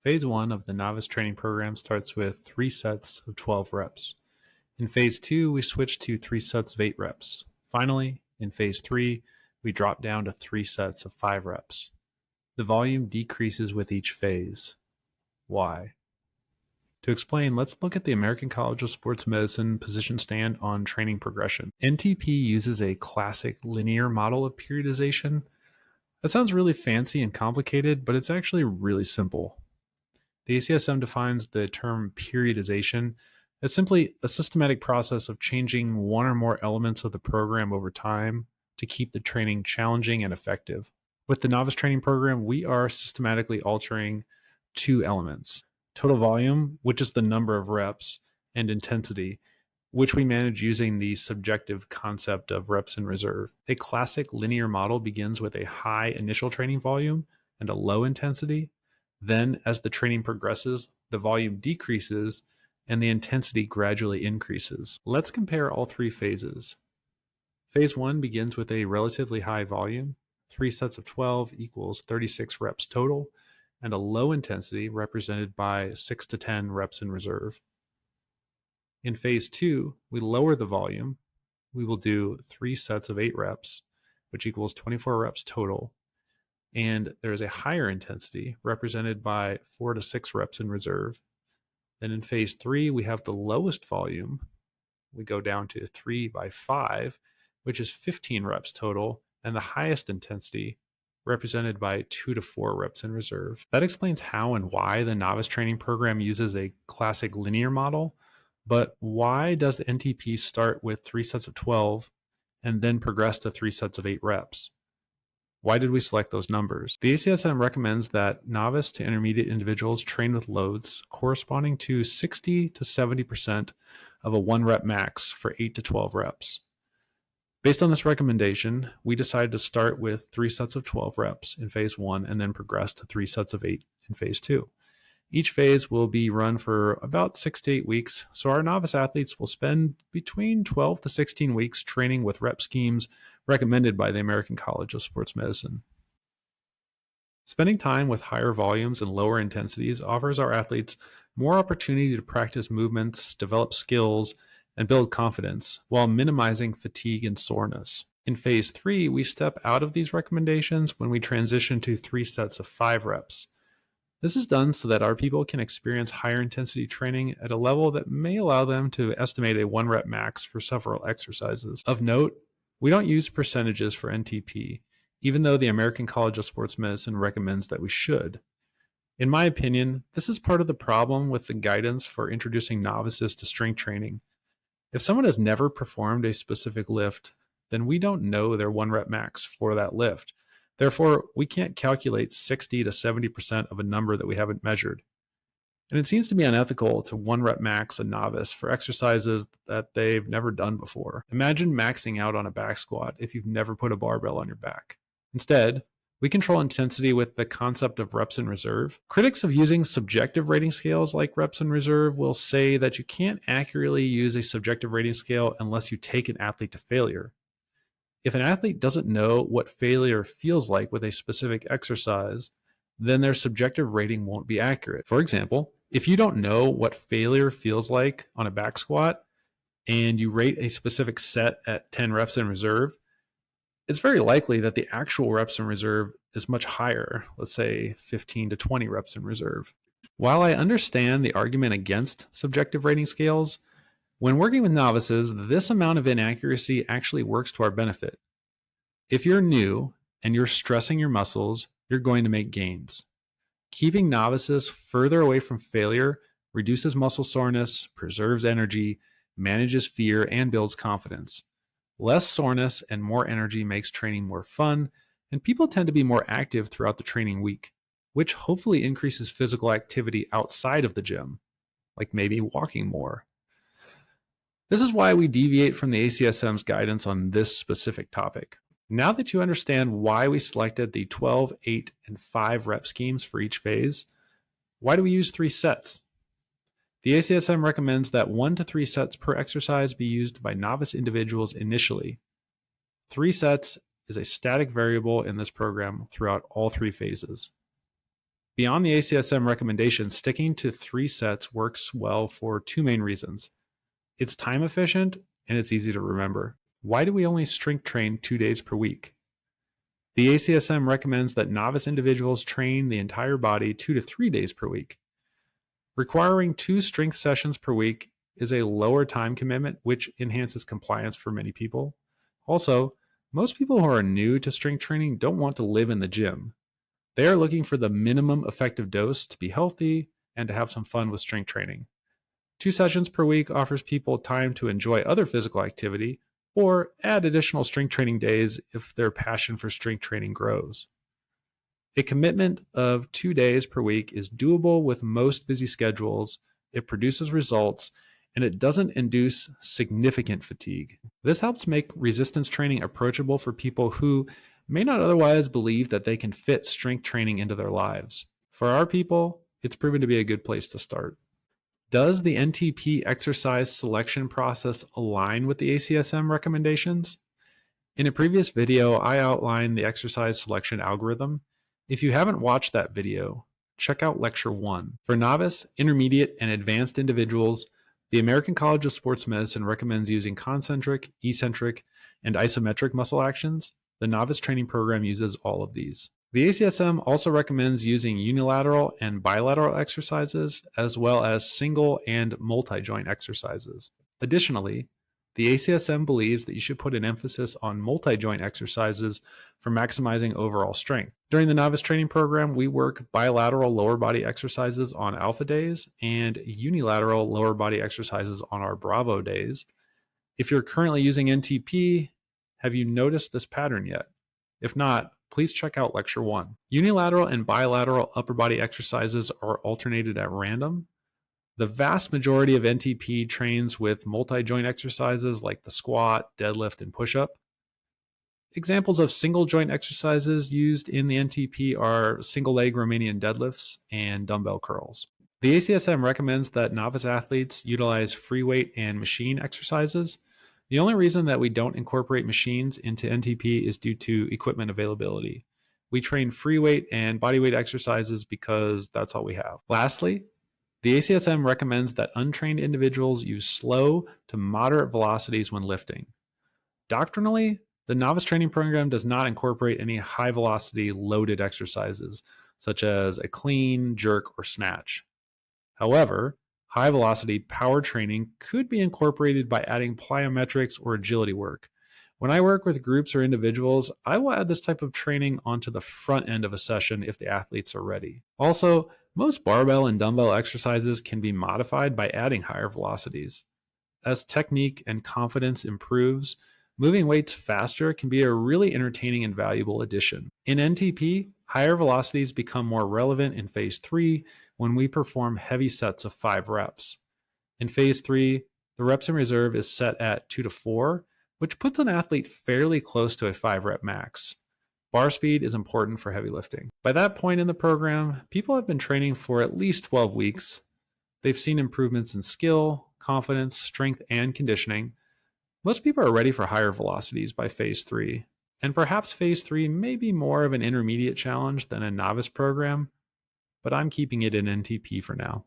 Phase 1 of the Novice Training Program starts with 3 sets of 12 reps. In Phase 2, we switch to 3 sets of 8 reps. Finally, in Phase 3, we drop down to 3 sets of 5 reps. The volume decreases with each phase. Why? To explain, let's look at the American College of Sports Medicine position stand on training progression. NTP uses a classic linear model of periodization. That sounds really fancy and complicated, but it's actually really simple. The ACSM defines the term periodization as simply a systematic process of changing one or more elements of the program over time to keep the training challenging and effective. With the Novice Training Program, we are systematically altering 2 elements: total volume, which is the number of reps, and intensity, which we manage using the subjective concept of reps in reserve. A classic linear model begins with a high initial training volume and a low intensity. Then, as the training progresses, the volume decreases and the intensity gradually increases. Let's compare all 3 phases. Phase 1 begins with a relatively high volume, 3 sets of 12 equals 36 reps total, and a low intensity represented by 6 to 10 reps in reserve. In Phase 2, we lower the volume. We will do 3 sets of 8 reps, which equals 24 reps total, and there is a higher intensity represented by 4 to 6 reps in reserve. Then in Phase 3, we have the lowest volume. We go down to 3 by 5, which is 15 reps total, and the highest intensity represented by 2 to 4 reps in reserve. That explains how and why the Novice Training Program uses a classic linear model, but why does the NTP start with 3 sets of 12 and then progress to 3 sets of 8 reps? Why did we select those numbers? The ACSM recommends that novice to intermediate individuals train with loads corresponding to 60 to 70% of a 1 rep max for 8 to 12 reps. Based on this recommendation, we decided to start with 3 sets of 12 reps in Phase 1 and then progress to 3 sets of 8 in Phase 2. Each phase will be run for about 6 to 8 weeks, so our novice athletes will spend between 12 to 16 weeks training with rep schemes recommended by the American College of Sports Medicine. Spending time with higher volumes and lower intensities offers our athletes more opportunity to practice movements, develop skills, and build confidence while minimizing fatigue and soreness. In Phase 3, we step out of these recommendations when we transition to 3 sets of 5 reps. This is done so that our people can experience higher intensity training at a level that may allow them to estimate a 1 rep max for several exercises. Of note, we don't use percentages for NTP, even though the American College of Sports Medicine recommends that we should. In my opinion, this is part of the problem with the guidance for introducing novices to strength training. If someone has never performed a specific lift, then we don't know their 1 rep max for that lift. Therefore, we can't calculate 60 to 70% of a number that we haven't measured. And it seems to be unethical to 1 rep max a novice for exercises that they've never done before. Imagine maxing out on a back squat if you've never put a barbell on your back. Instead, we control intensity with the concept of reps in reserve. Critics of using subjective rating scales like reps in reserve will say that you can't accurately use a subjective rating scale unless you take an athlete to failure. If an athlete doesn't know what failure feels like with a specific exercise, then their subjective rating won't be accurate. For example, if you don't know what failure feels like on a back squat and you rate a specific set at 10 reps in reserve, it's very likely that the actual reps in reserve is much higher, let's say 15 to 20 reps in reserve. While I understand the argument against subjective rating scales, when working with novices, this amount of inaccuracy actually works to our benefit. If you're new and you're stressing your muscles, you're going to make gains. Keeping novices further away from failure reduces muscle soreness, preserves energy, manages fear, and builds confidence. Less soreness and more energy makes training more fun, and people tend to be more active throughout the training week, which hopefully increases physical activity outside of the gym, like maybe walking more. This is why we deviate from the ACSM's guidance on this specific topic. Now that you understand why we selected the 12, 8, and 5 rep schemes for each phase, why do we use 3 sets? The ACSM recommends that 1 to 3 sets per exercise be used by novice individuals initially. 3 sets is a static variable in this program throughout all 3 phases. Beyond the ACSM recommendations, sticking to 3 sets works well for 2 main reasons. It's time efficient and it's easy to remember. Why do we only strength train 2 days per week? The ACSM recommends that novice individuals train the entire body 2 to 3 days per week. Requiring 2 strength sessions per week is a lower time commitment, which enhances compliance for many people. Also, most people who are new to strength training don't want to live in the gym. They are looking for the minimum effective dose to be healthy and to have some fun with strength training. 2 sessions per week offers people time to enjoy other physical activity or add additional strength training days if their passion for strength training grows. A commitment of 2 days per week is doable with most busy schedules, it produces results, and it doesn't induce significant fatigue. This helps make resistance training approachable for people who may not otherwise believe that they can fit strength training into their lives. For our people, it's proven to be a good place to start. Does the NTP exercise selection process align with the ACSM recommendations? In a previous video, I outlined the exercise selection algorithm. If you haven't watched that video, check out Lecture 1. For novice, intermediate, and advanced individuals, the American College of Sports Medicine recommends using concentric, eccentric, and isometric muscle actions. The Novice Training Program uses all of these. The ACSM also recommends using unilateral and bilateral exercises, as well as single and multi-joint exercises. Additionally, the ACSM believes that you should put an emphasis on multi-joint exercises for maximizing overall strength. During the Novice Training Program, we work bilateral lower body exercises on alpha days and unilateral lower body exercises on our Bravo days. If you're currently using NTP, have you noticed this pattern yet? If not, please check out Lecture 1. Unilateral and bilateral upper body exercises are alternated at random. The vast majority of NTP trains with multi-joint exercises like the squat, deadlift, and push-up. Examples of single joint exercises used in the NTP are single leg Romanian deadlifts and dumbbell curls. The ACSM recommends that novice athletes utilize free weight and machine exercises. The only reason that we don't incorporate machines into NTP is due to equipment availability. We train free weight and body weight exercises because that's all we have. Lastly, the ACSM recommends that untrained individuals use slow to moderate velocities when lifting. Doctrinally, the Novice Training Program does not incorporate any high velocity loaded exercises, such as a clean, jerk, or snatch. However, high velocity power training could be incorporated by adding plyometrics or agility work. When I work with groups or individuals, I will add this type of training onto the front end of a session if the athletes are ready. Also, most barbell and dumbbell exercises can be modified by adding higher velocities. As technique and confidence improves, moving weights faster can be a really entertaining and valuable addition. In NTP, higher velocities become more relevant in Phase 3 when we perform heavy sets of 5 reps. In Phase 3, the reps in reserve is set at 2 to 4, which puts an athlete fairly close to a 5-rep max. Bar speed is important for heavy lifting. By that point in the program, people have been training for at least 12 weeks. They've seen improvements in skill, confidence, strength, and conditioning. Most people are ready for higher velocities by Phase 3, and perhaps Phase 3 may be more of an intermediate challenge than a novice program, but I'm keeping it in NTP for now.